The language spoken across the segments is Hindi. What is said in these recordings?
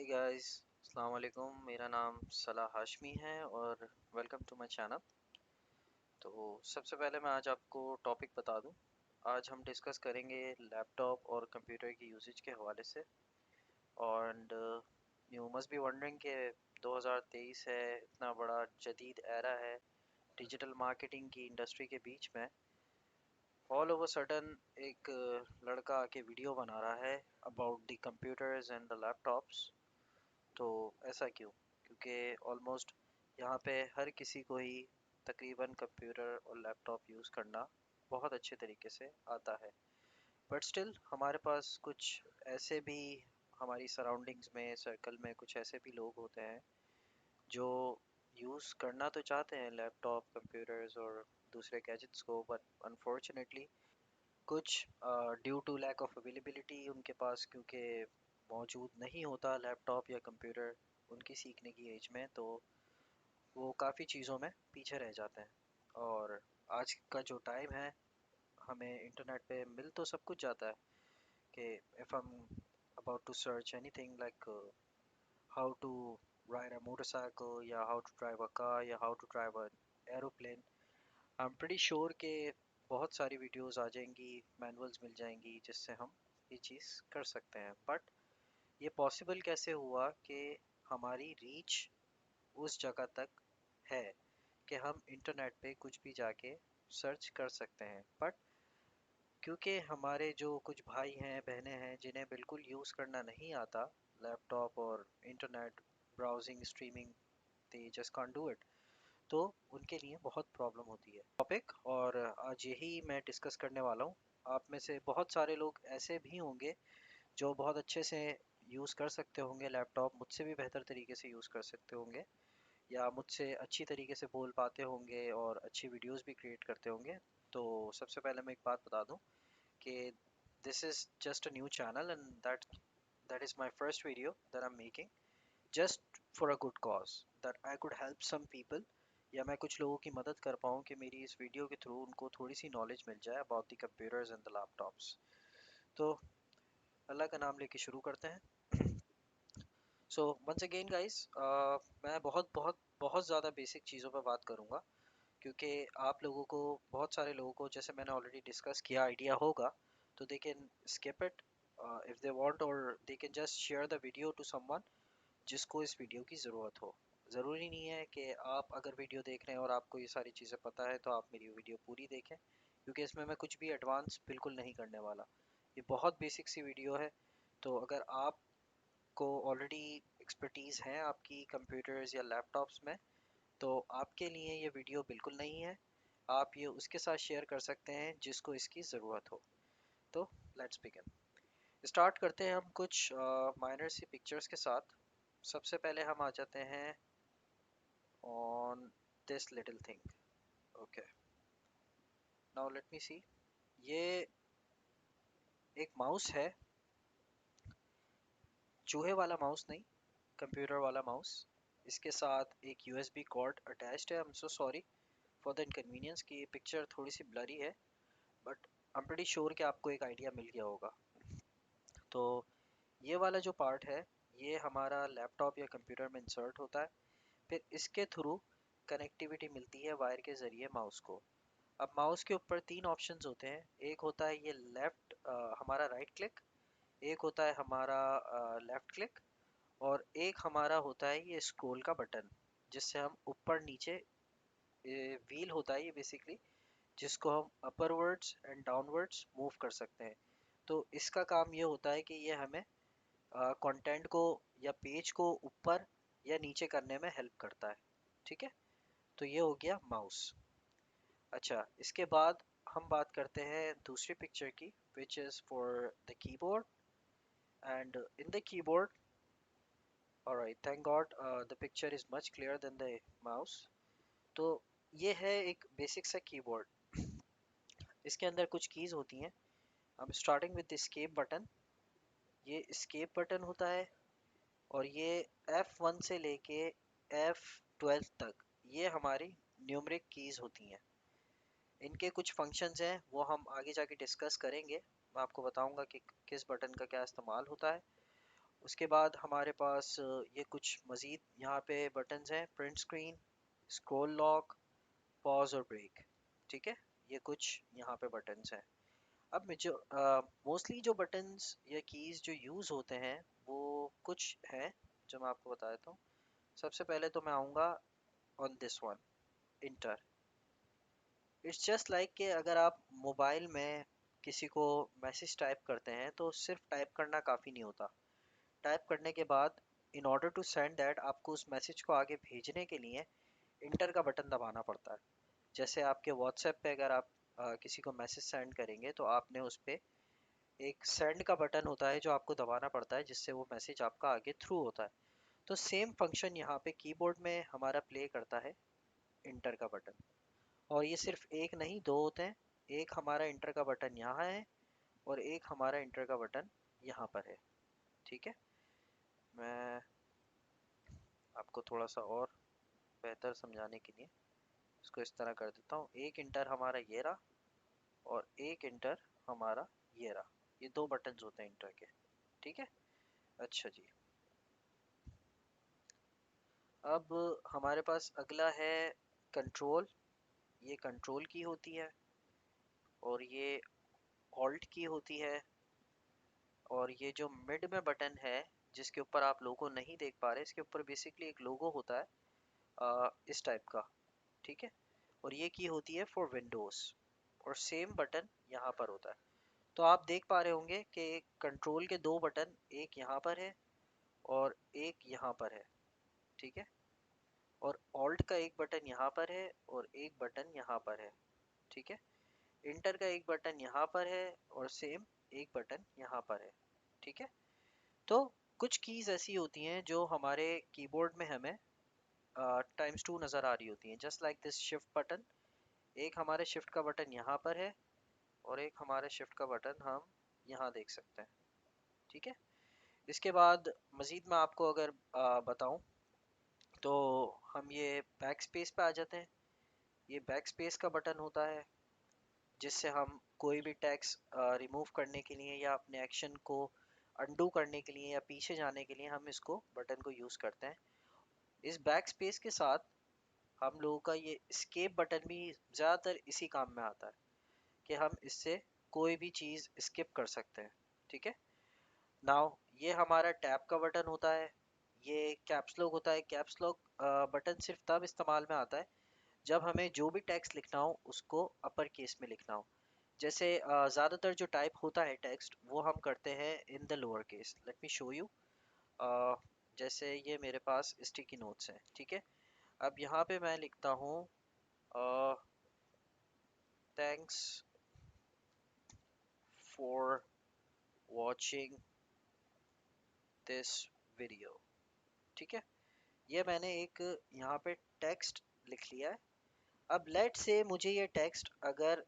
हाय गाइस, अस्सलाम वालेकुम। मेरा नाम सलाह हाशमी है और वेलकम टू माय चैनल। तो सबसे पहले मैं आज आपको टॉपिक बता दूं। आज हम डिस्कस करेंगे लैपटॉप और कंप्यूटर की यूसेज के हवाले से। और यू मस्ट बी वंडरिंग कि 2023 है, इतना बड़ा जदीद एरा है डिजिटल मार्केटिंग की इंडस्ट्री के बीच में। ऑल ओवर सडन एक लड़का आके वीडियो बना रहा है about the computers and the laptops. तो ऐसा क्यों? क्योंकि ऑलमोस्ट यहाँ पे हर किसी को ही तकरीबन कंप्यूटर और लैपटॉप यूज़ करना बहुत अच्छे तरीके से आता है। बट स्टिल हमारे पास कुछ ऐसे भी, हमारी सराउंडिंग्स में, सर्कल में कुछ ऐसे भी लोग होते हैं जो यूज़ करना तो चाहते हैं लैपटॉप, कंप्यूटर्स और दूसरे गैजेट्स को, बट अनफॉर्चुनेटली कुछ due to lack of availability उनके पास, क्योंकि मौजूद नहीं होता लैपटॉप या कंप्यूटर उनकी सीखने की एज में, तो वो काफ़ी चीज़ों में पीछे रह जाते हैं। और आज का जो टाइम है, हमें इंटरनेट पे मिल तो सब कुछ जाता है कि if I am about to search anything like how to ride a motorcycle या how to drive a car या how to drive a aeroplane, I am pretty sure कि बहुत सारी वीडियोस आ जाएंगी, मैनुअल्स मिल जाएंगी जिससे हम ये चीज़ कर सकते हैं। बट ये पॉसिबल कैसे हुआ कि हमारी रीच उस जगह तक है कि हम इंटरनेट पे कुछ भी जाके सर्च कर सकते हैं? बट क्योंकि हमारे जो कुछ भाई हैं, बहनें हैं जिन्हें बिल्कुल यूज़ करना नहीं आता लैपटॉप और internet, browsing, streaming, they just can't do it, तो उनके लिए बहुत प्रॉब्लम होती है टॉपिक। और आज यही मैं डिस्कस करने वाला हूँ। आप में से बहुत सारे लोग ऐसे भी होंगे जो बहुत अच्छे से यूज़ कर सकते होंगे लैपटॉप, मुझसे भी बेहतर तरीके से यूज़ कर सकते होंगे, या मुझसे अच्छी तरीके से बोल पाते होंगे और अच्छी वीडियोस भी क्रिएट करते होंगे। तो सबसे पहले मैं एक बात बता दूं कि this is just a new channel and that is my first video that I am making just for a good cause, that I could help some people, या मैं कुछ लोगों की मदद कर पाऊँ कि मेरी इस वीडियो के थ्रू उनको थोड़ी सी नॉलेज मिल जाए about the computers and the laptops. तो अल्लाह का नाम लेके शुरू करते हैं। सो वंस अगेन गाइस, मैं बहुत बहुत बहुत ज़्यादा बेसिक चीज़ों पर बात करूँगा, क्योंकि आप लोगों को, बहुत सारे लोगों को, जैसे मैंने ऑलरेडी डिस्कस किया, आइडिया होगा, तो they can skip it if they want, और they can just share the video to someone जिसको इस वीडियो की ज़रूरत हो। ज़रूरी नहीं है कि आप अगर वीडियो देख रहे हैं और आपको ये सारी चीज़ें पता है तो आप मेरी वीडियो पूरी देखें, क्योंकि इसमें मैं कुछ भी एडवांस बिल्कुल नहीं करने वाला। ये बहुत बेसिक सी वीडियो है। तो अगर आपको ऑलरेडी एक्सपर्टीज़ है आपकी कंप्यूटर्स या लैपटॉप्स में, तो आपके लिए ये वीडियो बिल्कुल नहीं है। आप ये उसके साथ शेयर कर सकते हैं जिसको इसकी ज़रूरत हो। तो लेट्स बिगिन। स्टार्ट करते हैं हम कुछ माइनर सी पिक्चर्स के साथ। सबसे पहले हम आ जाते हैं on this little thing. Okay, now let me see. ये एक माउस है, चूहे वाला माउस नहीं, कंप्यूटर वाला माउस। इसके साथ एक यूएसबी कॉर्ड अटैच्ड है। I am so sorry for the inconvenience कि ये पिक्चर थोड़ी सी ब्लरी है, but I am pretty sure कि आपको एक आइडिया मिल गया होगा। तो ये वाला जो पार्ट है, ये हमारा लैपटॉप या कंप्यूटर में इंसर्ट होता है। फिर इसके थ्रू कनेक्टिविटी मिलती है वायर के ज़रिए माउस को। अब माउस के ऊपर तीन ऑप्शंस होते हैं। एक होता है ये लेफ़्ट, हमारा राइट क्लिक, एक होता है हमारा लेफ़्ट क्लिक, और एक हमारा होता है ये स्क्रॉल का बटन, जिससे हम ऊपर नीचे, व्हील होता है ये बेसिकली, जिसको हम अपरवर्ड्स एंड डाउनवर्ड्स मूव कर सकते हैं। तो इसका काम ये होता है कि ये हमें कंटेंट को या पेज को ऊपर या नीचे करने में हेल्प करता है। ठीक है, तो ये हो गया माउस। अच्छा, इसके बाद हम बात करते हैं दूसरी पिक्चर की, which is for the keyboard. And in the keyboard, alright, thank God the picture is much clear then the mouse. तो ये है एक बेसिक सा कीबोर्ड। इसके अंदर कुछ कीज़ होती हैं। अब स्टार्टिंग विद एस्केप बटन, ये एस्केप बटन होता है, और ये F1 से लेके F12 तक ये हमारी न्यूमरिक कीज़ होती हैं। इनके कुछ फंक्शंस हैं, वो हम आगे जाके डिस्कस करेंगे। मैं आपको बताऊंगा कि किस बटन का क्या इस्तेमाल होता है। उसके बाद हमारे पास ये कुछ मज़ीद यहाँ पे बटन्स हैं, print screen, scroll lock, pause और ब्रेक। ठीक है, ये कुछ यहाँ पे बटन्स हैं। अब मैं जो मोस्टली जो बटन्स या कीज़ जो यूज़ होते हैं वो कुछ हैं जो मैं आपको बता देता हूँ। सबसे पहले तो मैं आऊँगा on this one, inter. It's just like कि अगर आप मोबाइल में किसी को मैसेज टाइप करते हैं तो सिर्फ टाइप करना काफ़ी नहीं होता। टाइप करने के बाद in order to send that आपको उस मैसेज को आगे भेजने के लिए इंटर का बटन दबाना पड़ता है। जैसे आपके व्हाट्सएप पे अगर आप किसी को मैसेज सेंड करेंगे तो आपने उस पर एक सेंड का बटन होता है जो आपको दबाना पड़ता है, जिससे वो मैसेज आपका आगे थ्रू होता है। तो सेम फंक्शन यहाँ पे कीबोर्ड में हमारा प्ले करता है इंटर का बटन। और ये सिर्फ एक नहीं, दो होते हैं। एक हमारा इंटर का बटन यहाँ है और एक हमारा इंटर का बटन यहाँ पर है। ठीक है, मैं आपको थोड़ा सा और बेहतर समझाने के लिए इसको इस तरह कर देता हूँ। एक इंटर हमारा ये रहा और एक इंटर हमारा ये रहा। ये दो बटन्स होते हैं इंटर के। ठीक है, अच्छा जी। अब हमारे पास अगला है कंट्रोल। ये कंट्रोल की होती है और ये ऑल्ट की होती है। और ये जो मिड में बटन है जिसके ऊपर आप लोगो नहीं देख पा रहे, इसके ऊपर बेसिकली एक लोगो होता है इस टाइप का। ठीक है, और ये की होती है फॉर विंडोज। और सेम बटन यहाँ पर होता है। तो आप देख पा रहे होंगे कि कंट्रोल के दो बटन, एक यहाँ पर है और एक यहाँ पर है। ठीक है, और ऑल्ट का एक बटन यहाँ पर है और एक बटन यहाँ पर है। ठीक है, इंटर का एक बटन यहाँ पर है और सेम एक बटन यहाँ पर है। ठीक है, तो कुछ कीज ऐसी होती हैं जो हमारे कीबोर्ड में हमें टाइम्स टू नज़र आ रही होती हैं, just like this shift button. एक हमारे शिफ्ट का बटन यहाँ पर है और एक हमारे शिफ्ट का बटन हम यहाँ देख सकते हैं। ठीक है, इसके बाद मज़ीद मैं आपको अगर बताऊं तो हम ये बैक स्पेस पे आ जाते हैं। ये बैक स्पेस का बटन होता है जिससे हम कोई भी टेक्स्ट रिमूव करने के लिए या अपने एक्शन को अंडू करने के लिए या पीछे जाने के लिए हम इसको बटन को यूज़ करते हैं। इस बैक स्पेस के साथ हम लोगों का ये स्केप बटन भी ज़्यादातर इसी काम में आता है कि हम इससे कोई भी चीज़ स्किप कर सकते हैं। ठीक है, नाउ ये हमारा टैब का बटन होता है। ये कैप्स लॉक होता है। कैप्स लॉक बटन सिर्फ तब इस्तेमाल में आता है जब हमें जो भी टेक्स्ट लिखना हो उसको अपर केस में लिखना हो। जैसे ज़्यादातर जो टाइप होता है टेक्स्ट वो हम करते हैं in the lower case. Let me show you. जैसे ये मेरे पास स्टिकी नोट्स हैं। ठीक है, अब यहाँ पे मैं लिखता हूँ thanks for watching this video. ठीक है, ये मैंने एक यहाँ पे टेक्स्ट लिख लिया है। अब लेट से मुझे ये टेक्स्ट अगर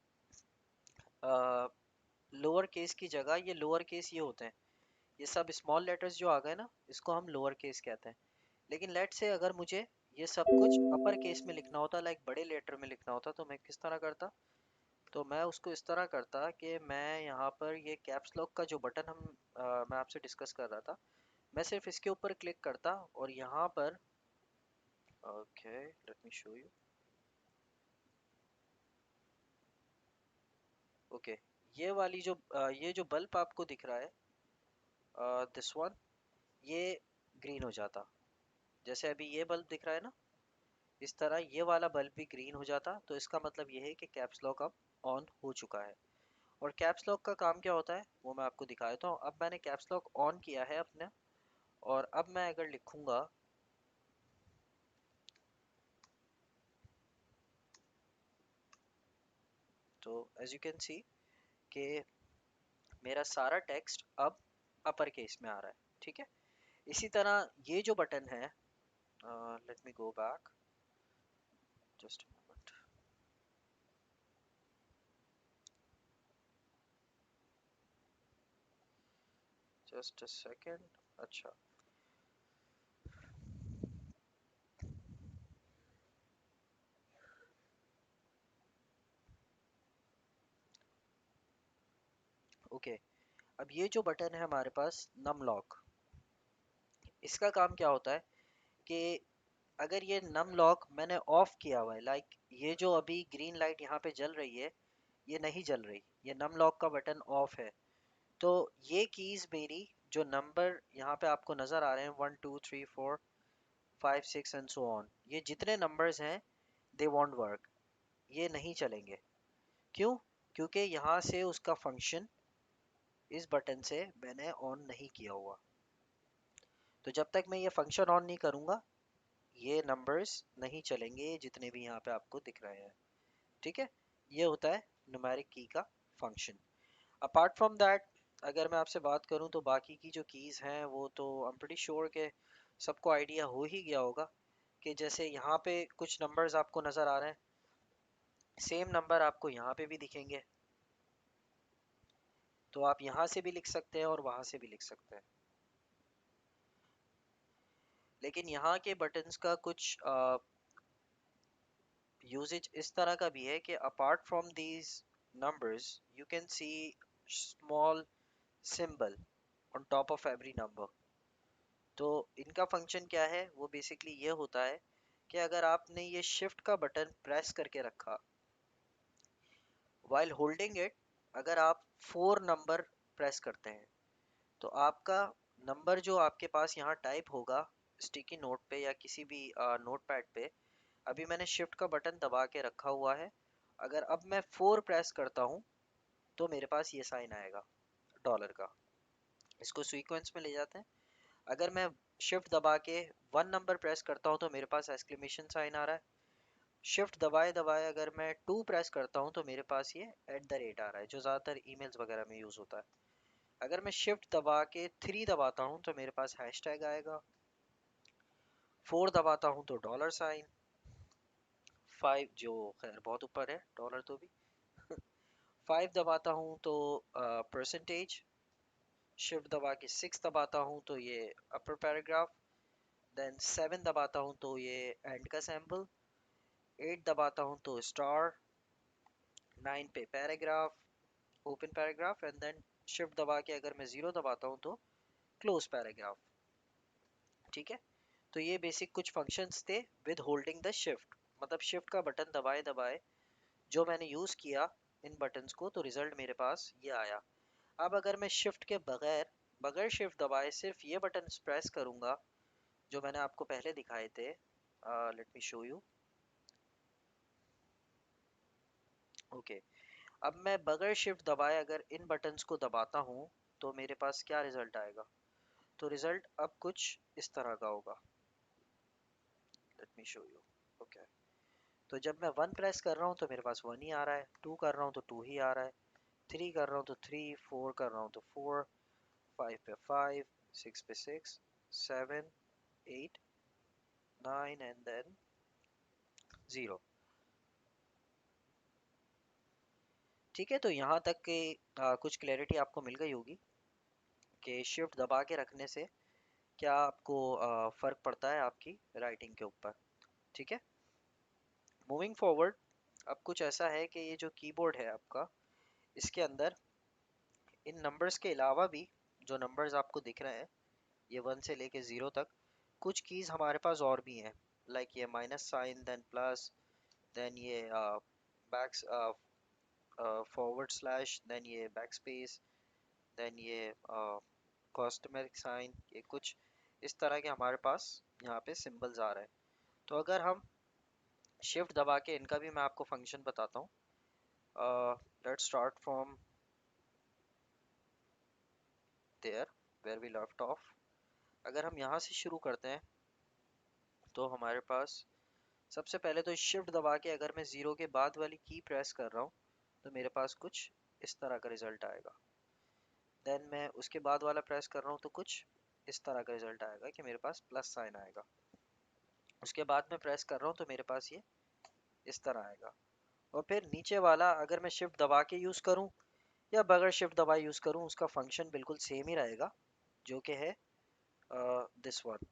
लोअर केस की जगह, ये लोअर केस ये होते हैं, ये सब स्मॉल लेटर्स जो आ गए ना, इसको हम लोअर केस कहते हैं। लेकिन लेट से अगर मुझे ये सब कुछ अपर केस में लिखना होता, लाइक बड़े लेटर में लिखना होता, तो मैं किस तरह करता? तो मैं उसको इस तरह करता कि मैं यहाँ पर ये कैप्स लॉक का जो बटन मैं आपसे डिस्कस कर रहा था, मैं सिर्फ इसके ऊपर क्लिक करता और यहाँ पर okay let me show you. Okay, ये वाली जो ये जो बल्ब आपको दिख रहा है दिस वन, ये ग्रीन हो जाता। जैसे अभी ये बल्ब दिख रहा है ना, इस तरह ये वाला बल्ब भी ग्रीन हो जाता। तो इसका मतलब ये है कि कैप्स लॉक अब ऑन हो चुका है। और कैप्स लॉक का काम क्या होता है वो मैं आपको दिखा देता हूँ। अब मैंने कैप्स लॉक ऑन किया है अपने, और अब मैं अगर लिखूंगा तो एज यू कैन सी कि मेरा सारा टेक्स्ट अब अपर केस में आ रहा है। ठीक है, इसी तरह ये जो बटन है, let me go back just a moment, just a second. अच्छा, ओके, अब ये जो बटन है हमारे पास नम लॉक, इसका काम क्या होता है कि अगर ये नम लॉक मैंने ऑफ किया हुआ है, लाइक ये जो अभी ग्रीन लाइट यहाँ पे जल रही है, ये नहीं जल रही, ये नम लॉक का बटन ऑफ है, तो ये कीज मेरी जो नंबर यहाँ पे आपको नजर आ रहे हैं 1 2 3 4 5 6 एंड सो ऑन, ये जितने नंबर्स हैं दे वॉन्ट वर्क, ये नहीं चलेंगे। क्यों? क्योंकि यहाँ से उसका फंक्शन इस बटन से मैंने ऑन नहीं किया हुआ। तो जब तक मैं ये फंक्शन ऑन नहीं करूँगा ये नंबर्स नहीं चलेंगे जितने भी यहाँ पे आपको दिख रहे हैं। ठीक है, ये होता है न्यूमेरिक की का फंक्शन। अपार्ट फ्रॉम दैट अगर मैं आपसे बात करूँ तो बाकी की जो कीज़ हैं वो तो आई एम प्रीटी श्योर के सबको आइडिया हो ही गया होगा, कि जैसे यहाँ पे कुछ नंबर्स आपको नज़र आ रहे हैं, सेम नंबर आपको यहाँ पे भी दिखेंगे, तो आप यहाँ से भी लिख सकते हैं और वहाँ से भी लिख सकते हैं। लेकिन यहाँ के बटन्स का कुछ यूसेज इस तरह का भी है कि apart from these numbers you can see small symbol on top of every number। तो इनका फंक्शन क्या है, वो बेसिकली ये होता है कि अगर आपने ये शिफ्ट का बटन प्रेस करके रखा while holding it, अगर आप 4 नंबर प्रेस करते हैं तो आपका नंबर जो आपके पास यहाँ टाइप होगा स्टिकी नोट पे या किसी भी नोट पैड पे, अभी मैंने शिफ्ट का बटन दबा के रखा हुआ है, अगर अब मैं 4 प्रेस करता हूँ तो मेरे पास ये साइन आएगा डॉलर का। इसको सीक्वेंस में ले जाते हैं। अगर मैं शिफ्ट दबा के 1 नंबर प्रेस करता हूँ तो मेरे पास एक्सक्लेमेशन साइन आ रहा है। शिफ्ट दबाए दबाए अगर मैं 2 प्रेस करता हूँ तो मेरे पास ये @ आ रहा है, जो ज़्यादातर ईमेल्स वगैरह में यूज़ होता है। अगर मैं शिफ्ट दबा के 3 दबाता हूँ तो मेरे पास हैशटैग आएगा, 4 दबाता हूँ तो डॉलर साइन, 5 जो खैर बहुत ऊपर है डॉलर तो भी 5 दबाता हूँ तो परसेंटेज, शिफ्ट दबा के 6 दबाता हूँ तो ये अपर पैराग्राफ, देन 7 दबाता हूँ तो ये एंड का सैम्पल, 8 दबाता हूँ तो स्टार, 9 पे paragraph, open paragraph, and then shift दबा के अगर मैं 0 दबाता हूँ तो क्लोज पैराग्राफ। ठीक है, तो ये बेसिक कुछ फंक्शंस थे विद होल्डिंग द शिफ्ट, मतलब शिफ्ट का बटन दबाए दबाए जो मैंने यूज़ किया इन बटन्स को, तो रिजल्ट मेरे पास ये आया। अब अगर मैं शिफ्ट के बगैर बगैर शिफ्ट दबाए सिर्फ ये बटन प्रेस करूँगा जो मैंने आपको पहले दिखाए थे, let me show you. Okay, अब मैं बगैर शिफ्ट दबाए अगर इन बटन्स को दबाता हूँ तो मेरे पास क्या रिजल्ट आएगा, तो रिजल्ट अब कुछ इस तरह का होगा। Let me show you. Okay, तो जब मैं 1 प्रेस कर रहा हूँ तो मेरे पास 1 ही आ रहा है, 2 कर रहा हूँ तो 2 ही आ रहा है, 3 कर रहा हूँ तो 3, 4 कर रहा हूँ तो 4, 5 पे 5, 6 पे 6, 7, 8, 9 एंड देन 0। ठीक है, तो यहाँ तक के कुछ क्लैरिटी आपको मिल गई होगी कि शिफ्ट दबा के रखने से क्या आपको फ़र्क पड़ता है आपकी राइटिंग के ऊपर। ठीक है, मूविंग फॉरवर्ड, अब कुछ ऐसा है कि ये जो कीबोर्ड है आपका, इसके अंदर इन नंबर्स के अलावा भी जो नंबर्स आपको दिख रहे हैं ये 1 से लेके 0 तक, कुछ कीज़ हमारे पास और भी हैं, लाइक ये minus sign, then plus, then ये बैक फॉरवर्ड स्लैश, देन ये बैक स्पेस, देन ये कॉस्टमेटिक साइन, ये कुछ इस तरह के हमारे पास यहाँ पे सिंबल्स आ रहे हैं। तो अगर हम शिफ्ट दबा के इनका भी मैं आपको फंक्शन बताता हूँ। Let's start from there where we left off. अगर हम यहाँ से शुरू करते हैं तो हमारे पास सबसे पहले तो शिफ्ट दबा के अगर मैं 0 के बाद वाली की प्रेस कर रहा हूँ तो मेरे पास कुछ इस तरह का रिजल्ट आएगा। देन मैं उसके बाद वाला प्रेस कर रहा हूँ तो कुछ इस तरह का रिजल्ट आएगा कि मेरे पास प्लस साइन आएगा। उसके बाद मैं प्रेस कर रहा हूँ तो मेरे पास ये इस तरह आएगा। और फिर नीचे वाला अगर मैं शिफ्ट दबा के यूज़ करूँ या बगैर शिफ्ट दबाए यूज़ करूँ उसका फंक्शन बिल्कुल सेम ही रहेगा, जो कि है दिस वन,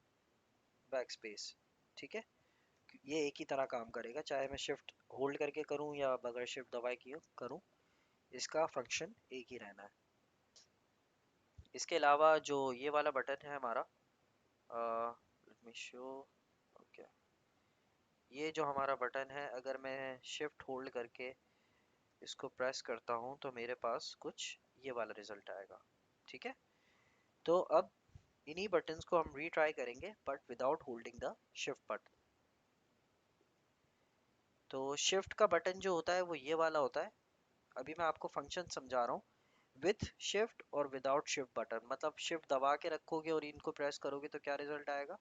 बैक स्पेस। ठीक है, ये एक ही तरह काम करेगा चाहे मैं शिफ्ट होल्ड करके करूँ या बगैर शिफ्ट दबाए की करूँ, इसका फंक्शन एक ही रहना है। इसके अलावा जो ये वाला बटन है हमारा, शो। ओके, ये जो हमारा बटन है, अगर मैं शिफ्ट होल्ड करके इसको प्रेस करता हूँ तो मेरे पास कुछ ये वाला रिजल्ट आएगा। ठीक है, तो अब इन्हीं बटन्स को हम रीट्राई करेंगे but without holding the shift button. तो शिफ्ट का बटन जो होता है वो ये वाला होता है। अभी मैं आपको फंक्शन समझा रहा हूँ। विथ शिफ्ट और विदाउट शिफ्ट बटन, मतलब शिफ्ट दबा के रखोगे और इनको प्रेस करोगे तो क्या रिजल्ट आएगा,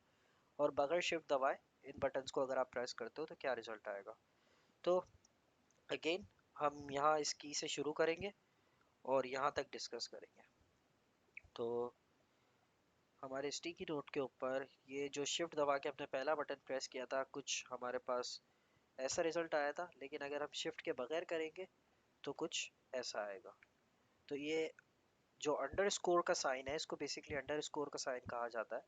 और बगैर शिफ्ट दबाए इन बटन्स को अगर आप प्रेस करते हो तो क्या रिजल्ट आएगा। तो अगेन हम यहाँ इस की से शुरू करेंगे और यहाँ तक डिस्कस करेंगे। तो हमारे स्टिकी नोट के ऊपर ये जो शिफ्ट दबा के हमने पहला बटन प्रेस किया था, कुछ हमारे पास ऐसा रिजल्ट आया था, लेकिन अगर हम शिफ्ट के बगैर करेंगे तो कुछ ऐसा आएगा। तो ये जो अंडर स्कोर का साइन है, इसको बेसिकली अंडर स्कोर का साइन कहा जाता है।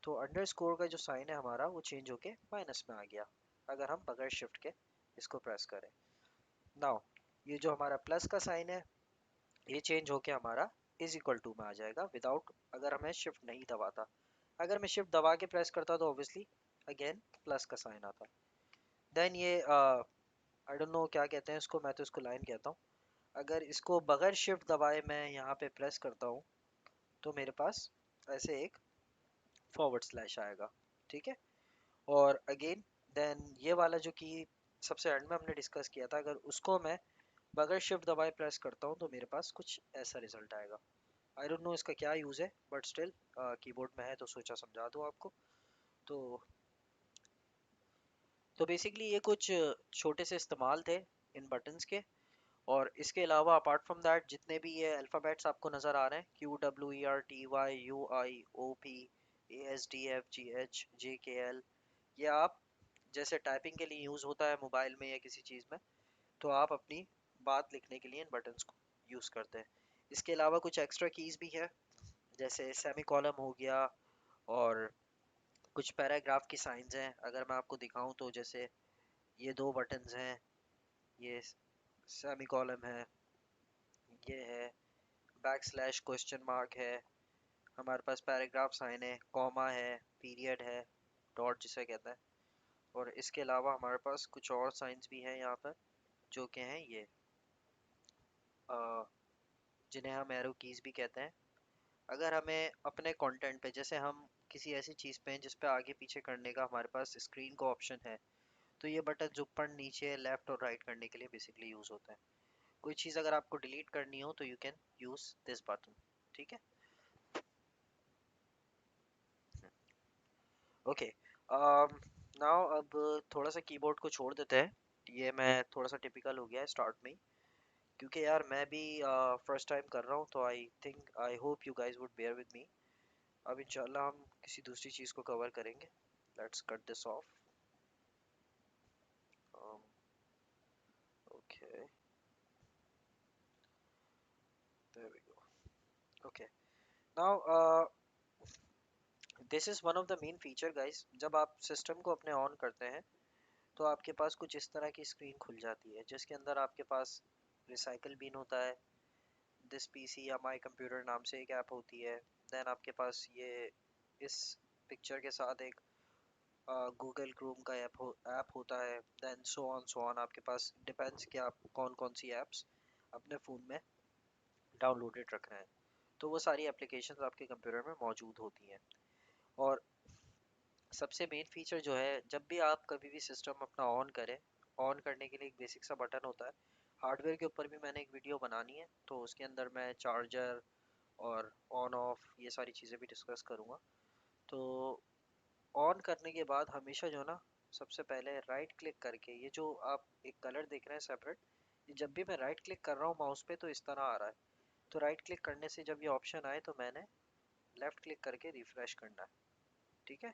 तो अंडर स्कोर का जो साइन है हमारा, वो चेंज होके माइनस में आ गया अगर हम बगैर शिफ्ट के इसको प्रेस करें। नाउ ये जो हमारा प्लस का साइन है, ये चेंज होके हमारा इज इक्वल टू में आ जाएगा विदाउट, अगर हमें शिफ्ट नहीं दबाता। अगर मैं शिफ्ट दबा के प्रेस करता तो ऑब्वियसली अगेन प्लस का साइन आता। देन ये आई डोंट नो क्या कहते हैं इसको, मैं तो इसको लाइन कहता हूँ। अगर इसको बगैर शिफ्ट दबाए मैं यहाँ पे प्रेस करता हूँ तो मेरे पास ऐसे एक फॉरवर्ड स्लैश आएगा। ठीक है, और अगेन देन ये वाला जो कि सबसे एंड में हमने डिस्कस किया था, अगर उसको मैं बगैर शिफ्ट दबाए प्रेस करता हूँ तो मेरे पास कुछ ऐसा रिजल्ट आएगा। आई डोंट नो इसका क्या यूज़ है, बट स्टिल कीबोर्ड में है तो सोचा समझा दूँ आपको। तो बेसिकली ये कुछ छोटे से इस्तेमाल थे इन बटन्स के। और इसके अलावा अपार्ट फ्रॉम दैट जितने भी ये अल्फ़ाबेट्स आपको नज़र आ रहे हैं, QWERTY UIOP ASDFGH JKL, ये आप जैसे टाइपिंग के लिए यूज़ होता है मोबाइल में या किसी चीज़ में, तो आप अपनी बात लिखने के लिए इन बटन्स को यूज़ करते हैं। इसके अलावा कुछ एक्स्ट्रा कीज़ भी है, जैसे सेमी कॉलम हो गया, और कुछ पैराग्राफ की साइंस हैं। अगर मैं आपको दिखाऊं तो जैसे ये दो बटन्स हैं, ये सेमी कॉलम है, ये है बैक स्लैश क्वेश्चन मार्क है, हमारे पास पैराग्राफ साइन है, कॉमा है, पीरियड है, डॉट जिसे कहते हैं। और इसके अलावा हमारे पास कुछ और साइंस भी हैं यहाँ पर, जो कि हैं ये अ, जिन्हें हम एरो कीज भी कहते हैं। अगर हमें अपने कंटेंट पे, जैसे हम किसी ऐसी चीज़ पे हैं जिस पे आगे पीछे करने का हमारे पास स्क्रीन का ऑप्शन है, तो ये बटन ऊपर नीचे लेफ्ट और राइट करने के लिए बेसिकली यूज़ होता है। कोई चीज़ अगर आपको डिलीट करनी हो तो you can use this button. ठीक है, ओके। नाउ अब थोड़ा सा कीबोर्ड को छोड़ देते हैं। ये मैं थोड़ा सा टिपिकल हो गया है स्टार्ट में ही, क्योंकि यार मैं भी फर्स्ट टाइम कर रहा हूँ, तो I hope you guys would bear with me. अब इंशाल्लाह हम किसी दूसरी चीज़ को कवर करेंगे। Let's cut this off. Okay, there we go. Okay, now this is one of the main feature guys. जब आप सिस्टम को अपने ऑन करते हैं तो आपके पास कुछ इस तरह की स्क्रीन खुल जाती है, जिसके अंदर आपके पास रिसाइकल बिन होता है, दिस पीसी या माई कंप्यूटर नाम से एक ऐप होती है। देन आपके पास ये इस पिक्चर के साथ एक गूगल क्रोम का ऐप होता है। देन सो ऑन आपके पास डिपेंड्स कि आप कौन कौन सी ऐप्स अपने फ़ोन में डाउनलोडेड रख रहे हैं। तो वो सारी एप्लीकेशंस आपके कंप्यूटर में मौजूद होती हैं। और सबसे मेन फीचर जो है, जब भी आप कभी भी सिस्टम अपना ऑन करें, ऑन करने के लिए एक बेसिक सा बटन होता है। हार्डवेयर के ऊपर भी मैंने एक वीडियो बनानी है, तो उसके अंदर मैं चार्जर और ऑन ऑफ ये सारी चीज़ें भी डिस्कस करूँगा। तो ऑन करने के बाद हमेशा जो ना, सबसे पहले राइट क्लिक करके, ये जो आप एक कलर देख रहे हैं सेपरेट, ये जब भी मैं राइट क्लिक कर रहा हूँ माउस पे तो इस तरह आ रहा है। तो राइट क्लिक करने से जब ये ऑप्शन आए तो मैंने लेफ़्ट क्लिक करके रिफ़्रेश करना है। ठीक है,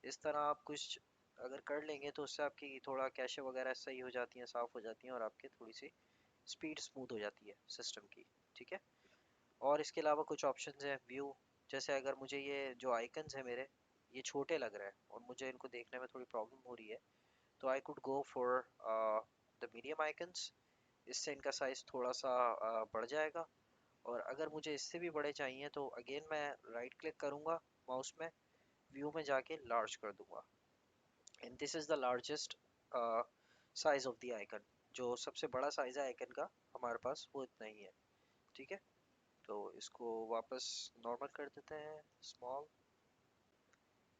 इस तरह आप कुछ अगर कर लेंगे तो उससे आपकी थोड़ा कैशे वगैरह सही हो जाती हैं, साफ़ हो जाती हैं, और आपकी थोड़ी सी स्पीड स्मूथ हो जाती है सिस्टम की। ठीक है, और इसके अलावा कुछ ऑप्शंस हैं व्यू। जैसे अगर मुझे ये जो आइकन्स हैं मेरे, ये छोटे लग रहे हैं और मुझे इनको देखने में थोड़ी प्रॉब्लम हो रही है, तो I could go for the medium icons. इससे इनका साइज़ थोड़ा सा बढ़ जाएगा। और अगर मुझे इससे भी बड़े चाहिए तो अगेन मैं राइट क्लिक करूँगा माउस में, व्यू में जाके लार्ज कर दूंगा, and this is the largest size of the icon. जो सबसे बड़ा साइज है आइकन का हमारे पास वो इतना ही है। ठीक है, तो इसको वापस नॉर्मल कर देते हैं, स्मॉल।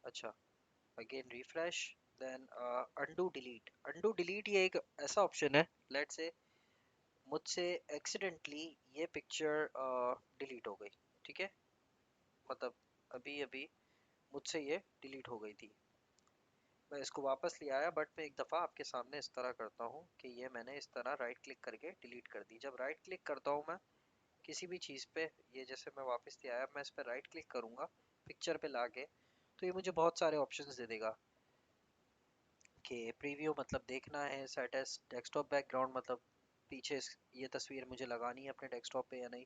अच्छा, again refresh, then undo delete. Undo delete ये एक ऐसा ऑप्शन है, लेट्स से मुझसे एक्सीडेंटली ये पिक्चर डिलीट हो गई। ठीक है, मतलब अभी अभी मुझसे ये डिलीट हो गई थी, मैं इसको वापस ले आया, बट मैं एक दफ़ा आपके सामने इस तरह करता हूँ कि ये मैंने इस तरह राइट क्लिक करके डिलीट कर दी। जब राइट क्लिक करता हूँ मैं किसी भी चीज़ पे, ये जैसे मैं वापस ले आया, मैं इस पर राइट क्लिक करूँगा पिक्चर पे लाके, तो ये मुझे बहुत सारे ऑप्शंस दे देगा कि प्रीव्यू मतलब देखना है, सेट एज डेस्कटॉप बैकग्राउंड मतलब पीछे ये तस्वीर मुझे लगानी है अपने डेस्कटॉप पे या नहीं,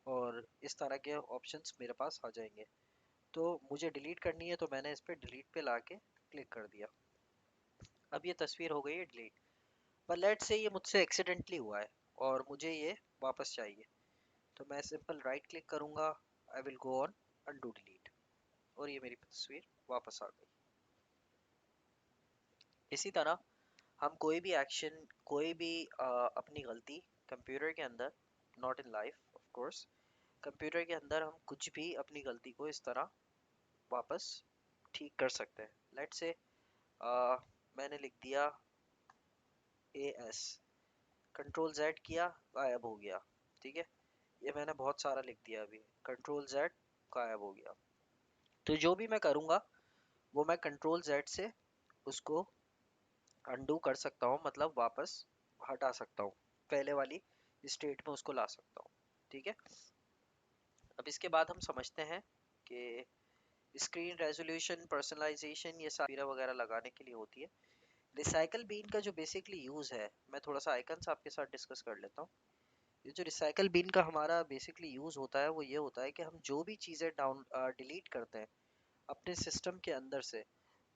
और इस तरह के ऑप्शंस मेरे पास आ जाएंगे। तो मुझे डिलीट करनी है तो मैंने इस पर डिलीट पे लाके क्लिक कर दिया, अब ये तस्वीर हो गई है डिलीट। पर लेट्स से ये मुझसे एक्सीडेंटली हुआ है और मुझे ये वापस चाहिए, तो मैं सिंपल राइट क्लिक करूँगा, I will go on undo delete, और ये मेरी तस्वीर वापस आ गई। इसी तरह हम कोई भी एक्शन, कोई भी अपनी गलती कंप्यूटर के अंदर, not in life of course, computer के अंदर हम कुछ भी अपनी गलती को इस तरह वापस ठीक कर सकते हैं। लेट्स से मैंने लिख दिया ए एस, कंट्रोल जेड किया, गायब हो गया। ठीक है, ये मैंने बहुत सारा लिख दिया, अभी कंट्रोल जेड गायब हो गया। तो जो भी मैं करूँगा वो मैं कंट्रोल जेड से उसको अनडू कर सकता हूँ, मतलब वापस हटा सकता हूँ, पहले वाली स्टेट में उसको ला सकता हूँ। ठीक है, अब इसके बाद हम समझते हैं कि स्क्रीन रेजोल्यूशन, पर्सनलाइजेशन, ये सारी वगैरह लगाने के लिए होती है। रिसाइकल बीन का जो बेसिकली यूज़ है, मैं थोड़ा सा आइकन्स आपके साथ डिस्कस कर लेता हूँ। ये जो रिसाइकल बिन का हमारा बेसिकली यूज़ होता है वो ये होता है कि हम जो भी चीज़ें डाउन डिलीट करते हैं अपने सिस्टम के अंदर से,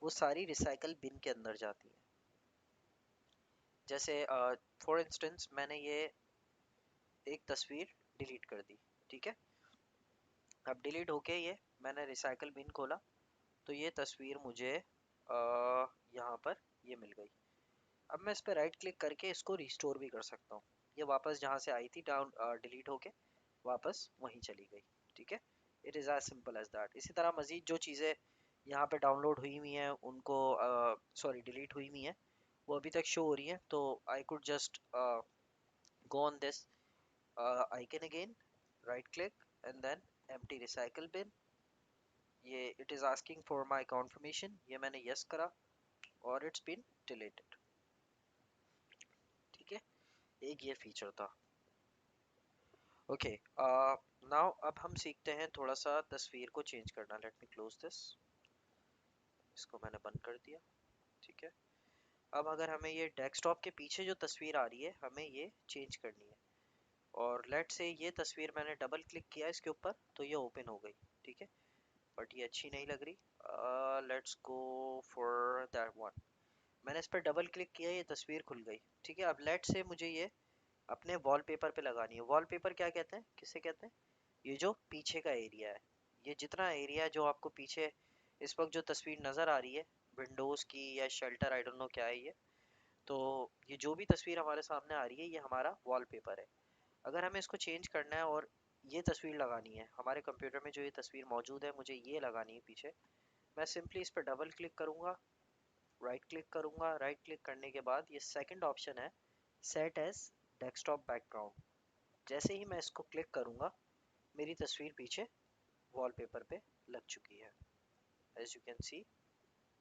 वो सारी रिसाइकल बिन के अंदर जाती हैं। जैसे फॉर इंस्टेंस मैंने ये एक तस्वीर डिलीट कर दी। ठीक है, अब डिलीट होके ये मैंने रिसाइकल बिन खोला तो ये तस्वीर मुझे यहाँ पर ये मिल गई। अब मैं इस पर राइट क्लिक करके इसको रिस्टोर भी कर सकता हूँ, ये वापस जहाँ से आई थी डाउन डिलीट होके वापस वहीं चली गई। ठीक है, it is as simple as that. इसी तरह मज़ीद जो चीज़ें यहाँ पे डाउनलोड हुई हुई हैं उनको, सॉरी डिलीट हुई हुई हैं, वो अभी तक शो हो रही हैं, तो I could just go on this icon again, right click and then empty recycle bin. ये it is asking for my confirmation, ये मैंने यस करा और इट्स बीन डिलीटेड। ठीक है, एक ये फीचर था। ओके, नाउ अब हम सीखते हैं थोड़ा सा तस्वीर को चेंज करना। लेट मी क्लोज दिस, इसको मैंने बंद कर दिया। ठीक है, अब अगर हमें ये डेस्कटॉप के पीछे जो तस्वीर आ रही है हमें ये चेंज करनी है, और लेट से ये तस्वीर मैंने डबल क्लिक किया इसके ऊपर तो ये ओपन हो गई। ठीक है, बट ये अच्छी नहीं लग रही, let's go for that one. मैंने इस पर डबल क्लिक किया, ये तस्वीर खुल गई। ठीक है, अब लेट से मुझे ये अपने वॉलपेपर पे लगानी है। वॉलपेपर क्या कहते हैं, किसे कहते हैं, ये जो पीछे का एरिया है, ये जितना एरिया जो आपको पीछे इस वक्त जो तस्वीर नज़र आ रही है विंडोज़ की या शेल्टर, आई डोंट नो क्या है ये, तो ये जो भी तस्वीर हमारे सामने आ रही है ये हमारा वॉलपेपर है। अगर हमें इसको चेंज करना है और ये तस्वीर लगानी है हमारे कंप्यूटर में, जो ये तस्वीर मौजूद है मुझे ये लगानी है पीछे, मैं सिंपली इस पर डबल क्लिक करूँगा, राइट क्लिक करूँगा, राइट क्लिक करने के बाद ये सेकंड ऑप्शन है सेट एज डेस्कटॉप बैकग्राउंड, जैसे ही मैं इसको क्लिक करूँगा मेरी तस्वीर पीछे वॉलपेपर पे लग चुकी है, एज यू कैन सी।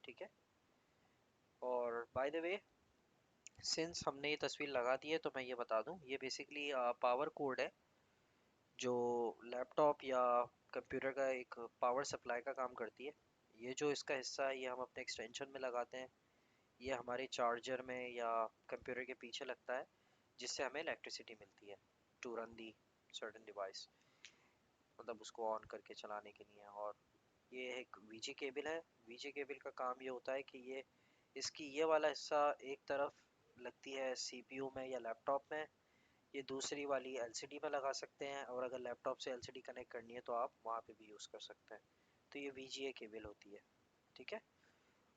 ठीक है, और बाय द वे सिंस हमने ये तस्वीर लगा दी है तो मैं ये बता दूं, ये बेसिकली पावर कोड है जो लैपटॉप या कंप्यूटर का एक पावर सप्लाई का काम करती है। ये जो इसका हिस्सा है ये हम अपने एक्सटेंशन में लगाते हैं, ये हमारे चार्जर में या कंप्यूटर के पीछे लगता है, जिससे हमें इलेक्ट्रिसिटी मिलती है to run the certain device, मतलब उसको ऑन करके चलाने के लिए। और ये एक वीजी केबल है। वीजी केबल का काम ये होता है कि ये इसकी ये वाला हिस्सा एक तरफ लगती है सीपीयू में या लैपटॉप में, ये दूसरी वाली एलसीडी में लगा सकते हैं, और अगर लैपटॉप से एलसीडी कनेक्ट करनी है तो आप वहाँ पे भी यूज़ कर सकते हैं। तो ये VGA केबल होती है, ठीक है।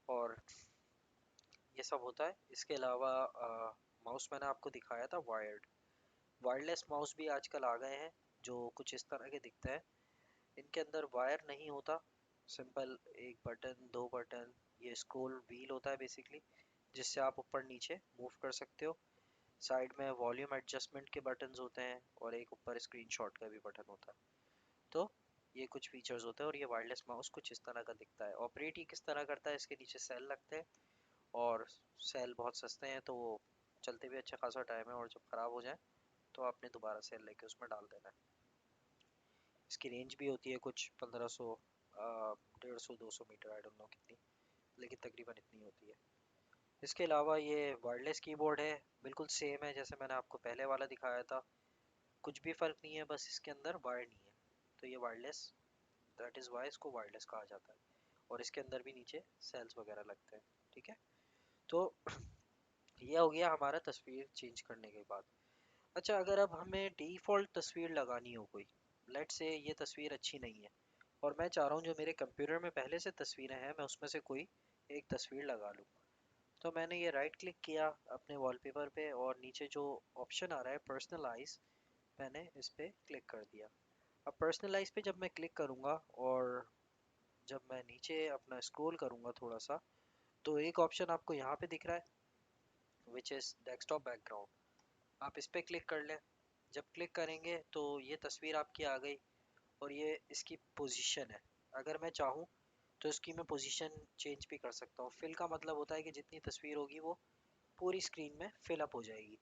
और ये सब होता है। इसके अलावा माउस मैंने आपको दिखाया था वायर्ड, वायरलेस माउस भी आजकल आ गए हैं जो कुछ इस तरह के दिखते हैं। इनके अंदर वायर नहीं होता, सिंपल एक बटन, दो बटन, ये स्क्रोल व्हील होता है बेसिकली, जिससे आप ऊपर नीचे मूव कर सकते हो। साइड में वॉल्यूम एडजस्टमेंट के बटन्स होते हैं और एक ऊपर स्क्रीनशॉट का भी बटन होता है। तो ये कुछ फीचर्स होते हैं और ये वायरलेस माउस कुछ इस तरह का दिखता है। ऑपरेट ही किस तरह करता है, इसके नीचे सेल लगते हैं और सेल बहुत सस्ते हैं, तो वो चलते भी अच्छा खासा टाइम है, और जब ख़राब हो जाए तो आपने दोबारा सेल लेके उसमें डाल देना है। इसकी रेंज भी होती है कुछ 1500, 150 200 मीटर, आई डोंट नो कितनी, लेकिन तकरीबन इतनी होती है। इसके अलावा ये वायरलेस कीबोर्ड है, बिल्कुल सेम है जैसे मैंने आपको पहले वाला दिखाया था, कुछ भी फ़र्क नहीं है, बस इसके अंदर वायर नहीं है। तो ये वायरलेस, दैट इज़ वाई इसको वायरलेस कहा जाता है। और इसके अंदर भी नीचे सेल्स वगैरह लगते हैं, ठीक है। तो ये हो गया हमारा तस्वीर चेंज करने के बाद। अच्छा, अगर अब हमें डिफ़ॉल्ट तस्वीर लगानी हो कोई, लेट से ये तस्वीर अच्छी नहीं है और मैं चाह रहा हूँ जो मेरे कंप्यूटर में पहले से तस्वीरें हैं मैं उसमें से कोई एक तस्वीर लगा लूँ, तो मैंने ये राइट क्लिक किया अपने वॉलपेपर पे और नीचे जो ऑप्शन आ रहा है पर्सनलाइज, मैंने इस पे क्लिक कर दिया। अब पर्सनलाइज पे जब मैं क्लिक करूँगा और जब मैं नीचे अपना स्क्रॉल करूँगा थोड़ा सा, तो एक ऑप्शन आपको यहाँ पे दिख रहा है विच इज़ डेस्कटॉप बैकग्राउंड। आप इस पे क्लिक कर लें। जब क्लिक करेंगे तो ये तस्वीर आपकी आ गई और ये इसकी पोजीशन है। अगर मैं चाहूँ तो इसकी मैं पोजीशन चेंज भी कर सकता हूँ। फिल का मतलब होता है कि जितनी तस्वीर होगी वो पूरी स्क्रीन में फिल अप हो जाएगी।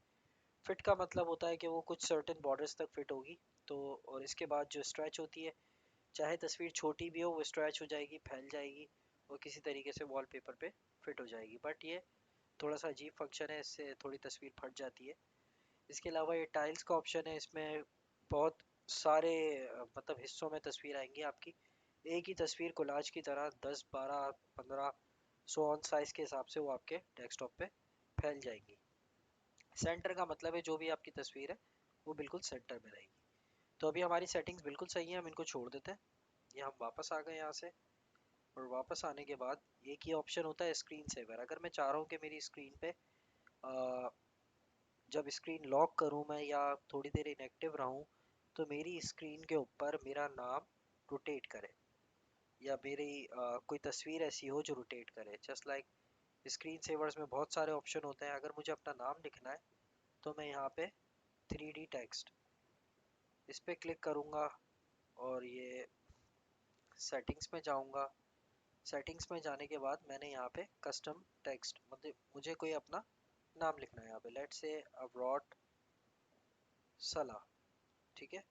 फिट का मतलब होता है कि वो कुछ सर्टेन बॉर्डर्स तक फिट होगी। तो और इसके बाद जो स्ट्रेच होती है, चाहे तस्वीर छोटी भी हो वो स्ट्रेच हो जाएगी, फैल जाएगी और किसी तरीके से वॉलपेपर पे फिट हो जाएगी। बट ये थोड़ा सा अजीब फंक्शन है, इससे थोड़ी तस्वीर फट जाती है। इसके अलावा ये टाइल्स का ऑप्शन है, इसमें बहुत सारे मतलब हिस्सों में तस्वीर आएंगी आपकी। एक ही तस्वीर कोलाज की तरह 10 12 15 सो ऑन साइज के हिसाब से वो आपके डेस्कटॉप पे फैल जाएंगी। सेंटर का मतलब है जो भी आपकी तस्वीर है वो बिल्कुल सेंटर में रहेगी। तो अभी हमारी सेटिंग्स बिल्कुल सही है, हम इनको छोड़ देते हैं। ये हम वापस आ गए यहाँ से, और वापस आने के बाद एक ही ऑप्शन होता है स्क्रीन सेवर। अगर मैं चाह रहा हूँ कि मेरी स्क्रीन पे जब स्क्रीन लॉक करूँ मैं या थोड़ी देर इनएक्टिव रहूँ, तो मेरी स्क्रीन के ऊपर मेरा नाम रोटेट करे या मेरी कोई तस्वीर ऐसी हो जो रोटेट करे। जस्ट लाइक स्क्रीन सेवर्स में बहुत सारे ऑप्शन होते हैं। अगर मुझे अपना नाम लिखना है तो मैं यहाँ पे 3D टेक्स्ट इस पे क्लिक करूँगा और ये सेटिंग्स में जाऊँगा। सेटिंग्स में जाने के बाद मैंने यहाँ पे कस्टम टेक्स्ट, मतलब मुझे कोई अपना नाम लिखना है यहाँ पे, लेट्स से अब्रॉड सलाह, ठीक है।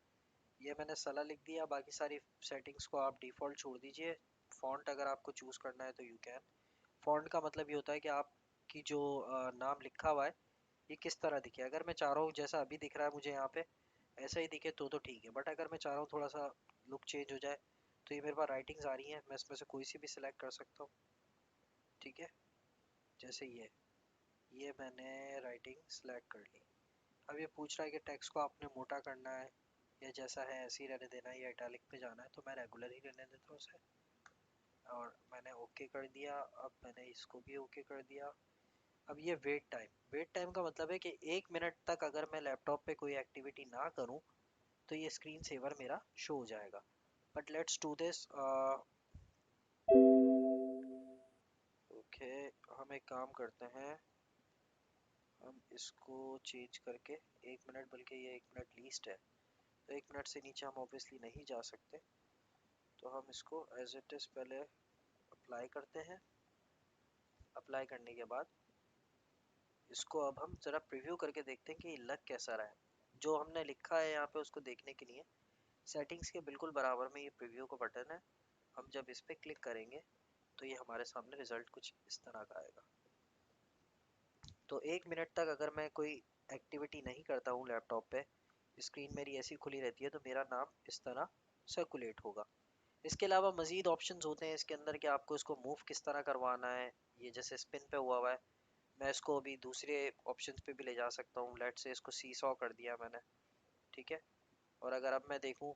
ये मैंने सलाह लिख दिया। बाकी सारी सेटिंग्स को आप डिफ़ॉल्ट छोड़ दीजिए। फ़ॉन्ट अगर आपको चूज़ करना है तो यू कैन। फ़ॉन्ट का मतलब ये होता है कि आपकी जो नाम लिखा हुआ है ये किस तरह दिखे। अगर मैं चाह रहा हूँ जैसा अभी दिख रहा है मुझे यहाँ पे ऐसा ही दिखे तो ठीक है, बट अगर मैं चाह रहा हूँ थोड़ा सा लुक चेंज हो जाए, तो ये मेरे पास राइटिंग्स आ रही हैं, मैं इसमें से कोई सी भी सिलेक्ट कर सकता हूँ, ठीक है। जैसे ये मैंने राइटिंग सेलेक्ट कर ली। अब ये पूछ रहा है कि टेक्स्ट को आपने मोटा करना है या जैसा है ऐसे ही रहने देना है या इटैलिक पे जाना है, तो मैं रेगुलर ही रहने देता हूँ उसे, और मैंने ओके कर दिया। अब मैंने इसको भी ओके कर दिया। अब ये वेट टाइम का मतलब है कि 1 मिनट तक अगर मैं लैपटॉप पे कोई एक्टिविटी ना करूँ तो ये स्क्रीन सेवर मेरा शो हो जाएगा। But let's do this. Okay, हम एक काम करते हैं, हम इसको चेंज करके 1 मिनट, बल्कि ये 1 मिनट लीस्ट है तो 1 मिनट से नीचे हम ऑब्वियसली नहीं जा सकते, तो हम इसको एज इट इज़ पहले अप्लाई करते हैं। अप्लाई करने के बाद इसको अब हम ज़रा प्रीव्यू करके देखते हैं कि लग कैसा रहा है। जो हमने लिखा है यहाँ पे उसको देखने के लिए सेटिंग्स के बिल्कुल बराबर में ये प्रीव्यू का बटन है। हम जब इस पर क्लिक करेंगे तो ये हमारे सामने रिजल्ट कुछ इस तरह का आएगा। तो 1 मिनट तक अगर मैं कोई एक्टिविटी नहीं करता हूँ लैपटॉप पे, स्क्रीन मेरी ऐसी खुली रहती है, तो मेरा नाम इस तरह सर्कुलेट होगा। इसके अलावा मज़ीद ऑप्शंस होते हैं इसके अंदर कि आपको इसको मूव किस तरह करवाना है। ये जैसे स्पिन पे हुआ हुआ है, मैं इसको अभी दूसरे ऑप्शंस पे भी ले जा सकता हूँ। लेट से इसको सी सॉ कर दिया मैंने, ठीक है। और अगर अब मैं देखूँ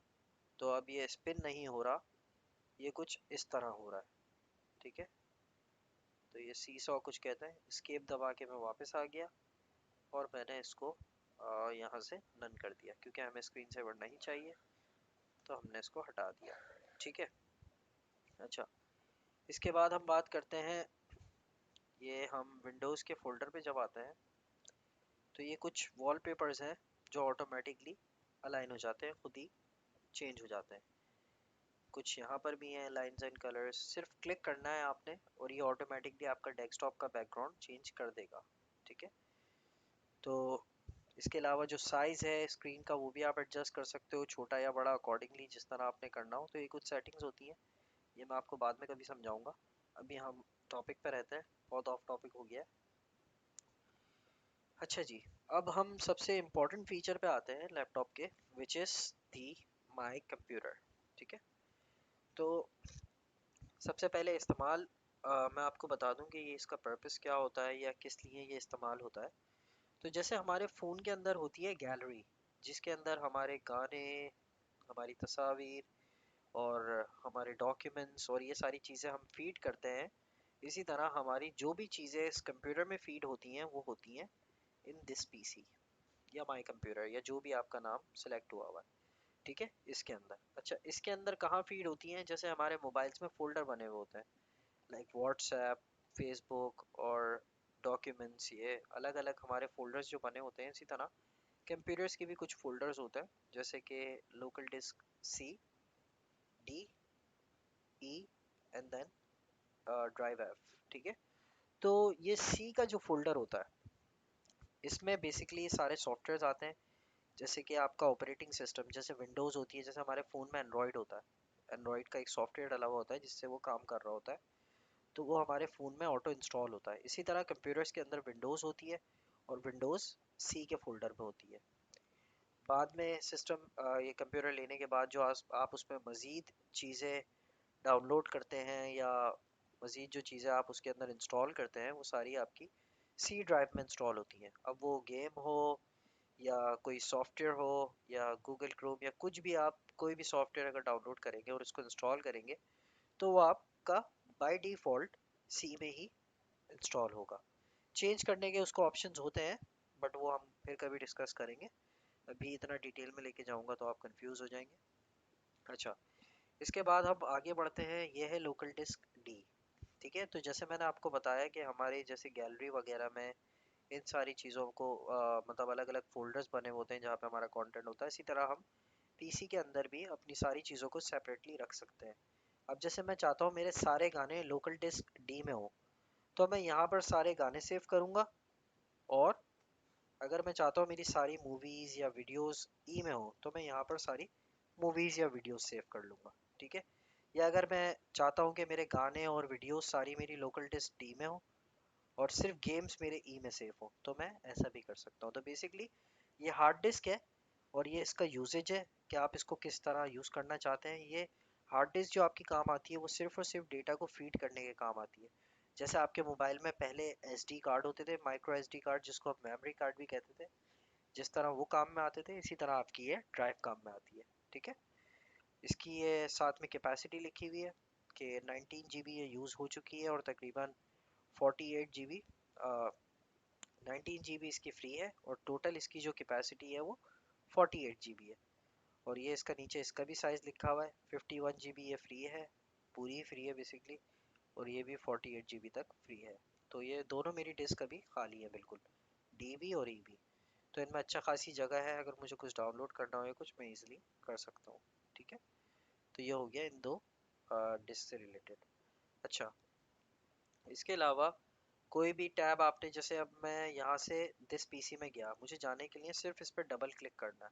तो अब ये स्पिन नहीं हो रहा, ये कुछ इस तरह हो रहा है, ठीक है। तो ये सी सॉ कुछ कहता है, escape दबा के मैं वापस आ गया और मैंने इसको यहाँ से नन कर दिया क्योंकि हमें स्क्रीन सेवर नहीं चाहिए, तो हमने इसको हटा दिया, ठीक है। अच्छा, इसके बाद हम बात करते हैं, ये हम विंडोज़ के फोल्डर पे जब आते हैं तो ये कुछ वॉलपेपर्स हैं जो ऑटोमेटिकली अलाइन हो जाते हैं, खुद ही चेंज हो जाते हैं। कुछ यहाँ पर भी हैं लाइंस एंड कलर्स, सिर्फ क्लिक करना है आपने और ये ऑटोमेटिकली आपका डेस्कटॉप का बैकग्राउंड चेंज कर देगा, ठीक है। तो इसके अलावा जो साइज़ है स्क्रीन का वो भी आप एडजस्ट कर सकते हो, छोटा या बड़ा अकॉर्डिंगली जिस तरह आपने करना हो। तो ये कुछ सेटिंग्स होती हैं, ये मैं आपको बाद में कभी समझाऊंगा। अभी हम टॉपिक पे रहते हैं, बहुत ऑफ टॉपिक हो गया है। अच्छा जी, अब हम सबसे इम्पोर्टेंट फीचर पे आते हैं लैपटॉप के, which is the my computer, ठीक है। तो सबसे पहले इस्तेमाल मैं आपको बता दूं कि ये इसका पर्पस क्या होता है या किस लिए ये इस्तेमाल होता है। तो जैसे हमारे फ़ोन के अंदर होती है गैलरी, जिसके अंदर हमारे गाने, हमारी तस्वीर और हमारे डॉक्यूमेंट्स और ये सारी चीज़ें हम फीड करते हैं। इसी तरह हमारी जो भी चीज़ें इस कंप्यूटर में फीड होती हैं वो होती हैं इन दिस पीसी या माई कंप्यूटर या जो भी आपका नाम सेलेक्ट हुआ हुआ है, ठीक है, इसके अंदर। अच्छा, इसके अंदर कहाँ फीड होती हैं, जैसे हमारे मोबाइल्स में फ़ोल्डर बने हुए होते हैं लाइक व्हाट्सएप, फेसबुक और डॉक्यूमेंट्स, ये अलग अलग हमारे फोल्डर्स जो बने होते हैं। इसी तरह कंप्यूटर्स के भी कुछ फोल्डर्स होते हैं, जैसे कि local disk C, D, E and then drive F, ठीक है। तो ये सी का जो फोल्डर होता है, इसमें बेसिकली सारे सॉफ्टवेयर्स आते हैं, जैसे कि आपका ऑपरेटिंग सिस्टम, जैसे विंडोज़ होती है, जैसे हमारे फ़ोन में एंड्रॉयड होता है, एंड्रॉयड का एक सॉफ्टवेयर डला हुआ होता है जिससे वो काम कर रहा होता है, तो वो हमारे फ़ोन में ऑटो इंस्टॉल होता है। इसी तरह कंप्यूटर्स के अंदर विंडोज़ होती है और विंडोज़ सी के फोल्डर में होती है। बाद में सिस्टम ये कंप्यूटर लेने के बाद जो आप उसमें मज़ीद चीज़ें डाउनलोड करते हैं या मज़ीद जो चीज़ें आप उसके अंदर इंस्टॉल करते हैं वो सारी आपकी सी ड्राइव में इंस्टॉल होती हैं। अब वो गेम हो या कोई सॉफ्टवेयर हो या गूगल क्रोम या कुछ भी, आप कोई भी सॉफ्टवेयर अगर डाउनलोड करेंगे और उसको इंस्टॉल करेंगे तो वो आपका बाय डिफ़ॉल्ट सी में ही इंस्टॉल होगा। चेंज करने के उसको ऑप्शंस होते हैं, बट वो हम फिर कभी डिस्कस करेंगे। अभी इतना डिटेल में लेके जाऊंगा तो आप कंफ्यूज हो जाएंगे। अच्छा, इसके बाद हम आगे बढ़ते हैं, ये है लोकल डिस्क डी, ठीक है। तो जैसे मैंने आपको बताया कि हमारे जैसे गैलरी वगैरह में इन सारी चीज़ों को मतलब अलग अलग फोल्डर्स बने होते हैं जहाँ पे हमारा कंटेंट होता है, इसी तरह हम पीसी के अंदर भी अपनी सारी चीज़ों को सेपरेटली रख सकते हैं। अब जैसे मैं चाहता हूँ मेरे सारे गाने लोकल डिस्क डी में हो, तो मैं यहाँ पर सारे गाने सेव करूँगा, और अगर मैं चाहता हूँ मेरी सारी मूवीज़ या वीडियोस ई में हो तो मैं यहाँ पर सारी मूवीज़ या वीडियोस सेव कर लूँगा, ठीक है। या अगर मैं चाहता हूँ कि मेरे गाने और वीडियोस सारी मेरी लोकल डिस्क डी में हो और सिर्फ गेम्स मेरे ई में सेव हो, तो मैं ऐसा भी कर सकता हूँ। तो बेसिकली ये हार्ड डिस्क है और ये इसका यूसेज है कि आप इसको किस तरह यूज़ करना चाहते हैं। ये हार्ड डिस्क जो आपकी काम आती है वो सिर्फ और सिर्फ डेटा को फीड करने के काम आती है। जैसे आपके मोबाइल में पहले एसडी कार्ड होते थे, माइक्रो एसडी कार्ड जिसको आप मेमोरी कार्ड भी कहते थे, जिस तरह वो काम में आते थे इसी तरह आपकी ये ड्राइव काम में आती है, ठीक है। इसकी ये साथ में कैपेसिटी लिखी हुई है कि 19 GB ये यूज़ हो चुकी है और तकरीबन 48 GB, 19 GB इसकी फ्री है और टोटल इसकी जो कैपेसिटी है वो 48 GB है। और ये इसका नीचे इसका भी साइज़ लिखा हुआ है, 51 GB ये फ्री है, पूरी फ्री है बेसिकली, और ये भी 48 GB तक फ्री है। तो ये दोनों मेरी डिस्क अभी खाली है बिल्कुल, डी भी और ई भी। तो इनमें अच्छा खासी जगह है, अगर मुझे कुछ डाउनलोड करना हो या कुछ मैं इजीली कर सकता हूँ, ठीक है। तो ये हो गया इन दो डिस्क से रिलेटेड। अच्छा, इसके अलावा कोई भी टैब आपने, जैसे अब मैं यहाँ से दिस पीसी में गया, मुझे जाने के लिए सिर्फ इस पर डबल क्लिक करना है।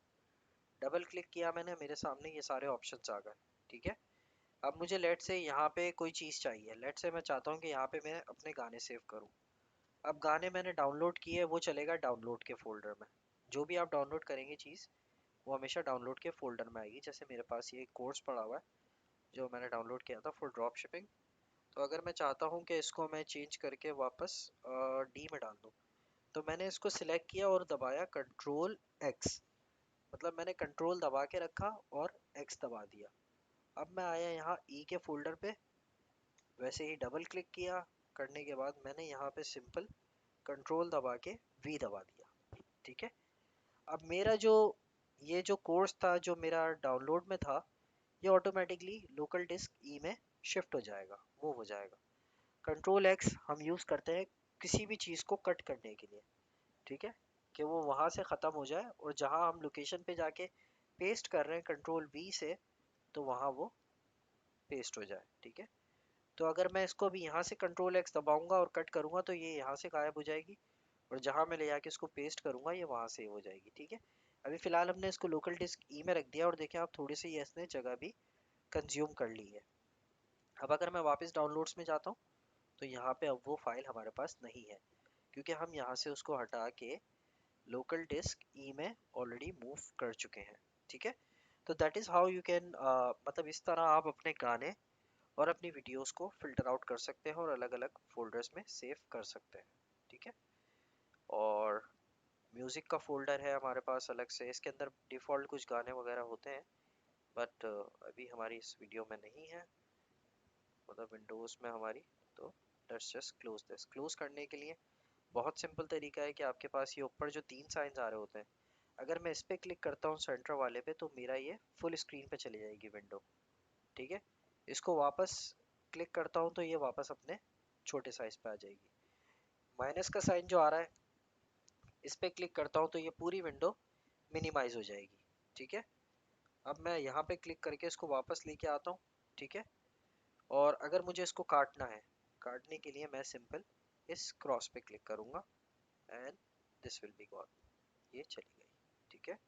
डबल क्लिक किया मैंने, मेरे सामने ये सारे ऑप्शंस आ गए, ठीक है। अब मुझे लेट से यहाँ पे कोई चीज़ चाहिए, लेट से मैं चाहता हूँ कि यहाँ पे मैं अपने गाने सेव करूँ। अब गाने मैंने डाउनलोड किए, वो चलेगा डाउनलोड के फोल्डर में। जो भी आप डाउनलोड करेंगे चीज़ वो हमेशा डाउनलोड के फोल्डर में आएगी। जैसे मेरे पास ये कोर्स पड़ा हुआ है जो मैंने डाउनलोड किया था फॉर ड्रॉप शिपिंग, तो अगर मैं चाहता हूँ कि इसको मैं चेंज करके वापस डी में डाल दूँ, तो मैंने इसको सिलेक्ट किया और दबाया कंट्रोल एक्स, मतलब मैंने कंट्रोल दबा के रखा और एक्स दबा दिया, अब मैं आया यहाँ ई के फोल्डर पे, वैसे ही डबल क्लिक किया, करने के बाद मैंने यहाँ पे सिंपल कंट्रोल दबा के वी दबा दिया। ठीक है, अब मेरा जो ये जो कोर्स था जो मेरा डाउनलोड में था, ये ऑटोमेटिकली लोकल डिस्क ई में शिफ्ट हो जाएगा, मूव हो जाएगा। कंट्रोल एक्स हम यूज़ करते हैं किसी भी चीज़ को कट करने के लिए। ठीक है, कि वो वहाँ से ख़त्म हो जाए और जहाँ हम लोकेशन पे जाके पेस्ट कर रहे हैं कंट्रोल वी से, तो वहाँ वो पेस्ट हो जाए। ठीक है, तो अगर मैं इसको भी यहाँ से कंट्रोल एक्स दबाऊंगा और कट करूंगा तो ये यहाँ से गायब हो जाएगी, और जहाँ मैं ले जाके इसको पेस्ट करूंगा ये वहाँ से हो जाएगी। ठीक है, अभी फिलहाल हमने इसको लोकल डिस्क ई में रख दिया और देखें आप थोड़ी सी इसने जगह भी कंज्यूम कर ली है। अब अगर मैं वापस डाउनलोड्स में जाता हूँ तो यहाँ पे अब वो फाइल हमारे पास नहीं है, क्योंकि हम यहाँ से उसको हटा के लोकल डिस्क ई में ऑलरेडी मूव कर चुके हैं। ठीक है, तो that is how you can, मतलब इस तरह आप अपने गाने और अपनी वीडियोस को फिल्टर आउट कर सकते हैं और अलग अलग फोल्डर्स में सेव कर सकते हैं। ठीक है, और म्यूज़िक का फोल्डर है हमारे पास अलग से, इसके अंदर डिफ़ॉल्ट कुछ गाने वगैरह होते हैं, बट अभी हमारी इस वीडियो में नहीं है, मतलब विंडोज़ में हमारी। तो let's just close this. Close करने के लिए बहुत सिंपल तरीका है कि आपके पास ये ऊपर जो तीन साइंस आ रहे होते हैं, अगर मैं इस पर क्लिक करता हूँ सेंटर वाले पे, तो मेरा ये फुल स्क्रीन पे चली जाएगी विंडो। ठीक है, इसको वापस क्लिक करता हूँ तो ये वापस अपने छोटे साइज पे आ जाएगी। माइनस का साइन जो आ रहा है, इस पे क्लिक करता हूँ तो ये पूरी विंडो मिनिमाइज हो जाएगी। ठीक है, अब मैं यहाँ पे क्लिक करके इसको वापस लेके आता हूँ। ठीक है, और अगर मुझे इसको काटना है, काटने के लिए मैं सिंपल इस क्रॉस पे क्लिक करूँगा and this will be gone, ये चली गई। ठीक है,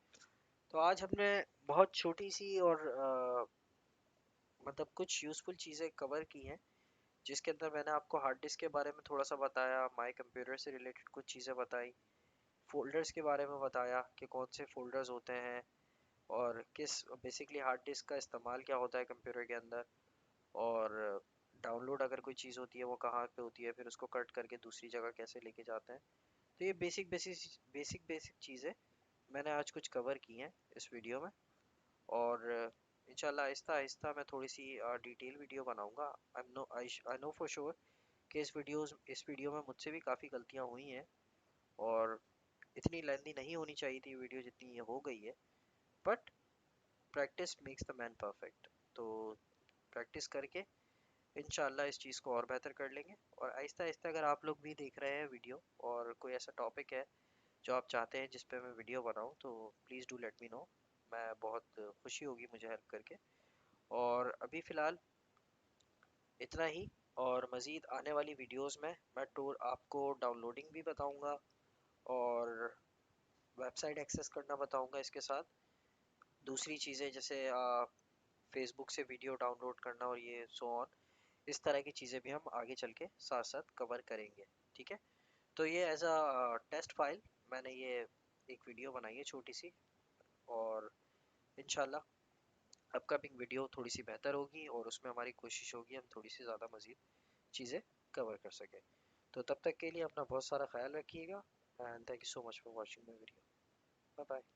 तो आज हमने बहुत छोटी सी और मतलब कुछ यूज़फुल चीज़ें कवर की हैं, जिसके अंदर मैंने आपको हार्ड डिस्क के बारे में थोड़ा सा बताया, माई कंप्यूटर से रिलेटेड कुछ चीज़ें बताई, फोल्डर्स के बारे में बताया कि कौन से फोल्डर्स होते हैं और किस बेसिकली हार्ड डिस्क का इस्तेमाल क्या होता है कंप्यूटर के अंदर, और डाउनलोड अगर कोई चीज़ होती है वो कहाँ पे होती है, फिर उसको कट करके दूसरी जगह कैसे लेके जाते हैं। तो ये बेसिक चीज़ें मैंने आज कुछ कवर की हैं इस वीडियो में, और इंशाल्लाह आहिस्ता आहिस्ता मैं थोड़ी सी डिटेल वीडियो बनाऊंगा। आई नो फॉर श्योर कि इस वीडियो में मुझसे भी काफ़ी गलतियाँ हुई हैं, और इतनी लेंथी नहीं होनी चाहिए थी वीडियो जितनी ये हो गई है, but practice makes the man perfect. तो प्रैक्टिस करके इंशाल्लाह इस चीज़ को और बेहतर कर लेंगे। और आहिस्ता आहिस्ता अगर आप लोग भी देख रहे हैं वीडियो और कोई ऐसा टॉपिक है जो आप चाहते हैं जिस पे मैं वीडियो बनाऊं, तो please do let me know, मैं बहुत खुशी होगी मुझे हेल्प करके। और अभी फ़िलहाल इतना ही, और मज़ीद आने वाली वीडियोस में मैं टूर आपको डाउनलोडिंग भी बताऊंगा और वेबसाइट एक्सेस करना बताऊंगा, इसके साथ दूसरी चीज़ें जैसे फेसबुक से वीडियो डाउनलोड करना और ये सो ऑन, इस तरह की चीज़ें भी हम आगे चल के साथ साथ कवर करेंगे। ठीक है, तो ये एज अ टेस्ट फाइल मैंने ये एक वीडियो बनाई है छोटी सी, और इंशाल्लाह अपकमिंग वीडियो थोड़ी सी बेहतर होगी और उसमें हमारी कोशिश होगी हम थोड़ी सी ज़्यादा मज़ीद चीज़ें कवर कर सकें। तो तब तक के लिए अपना बहुत सारा ख्याल रखिएगा, and thank you so much for watching my video. Bye bye.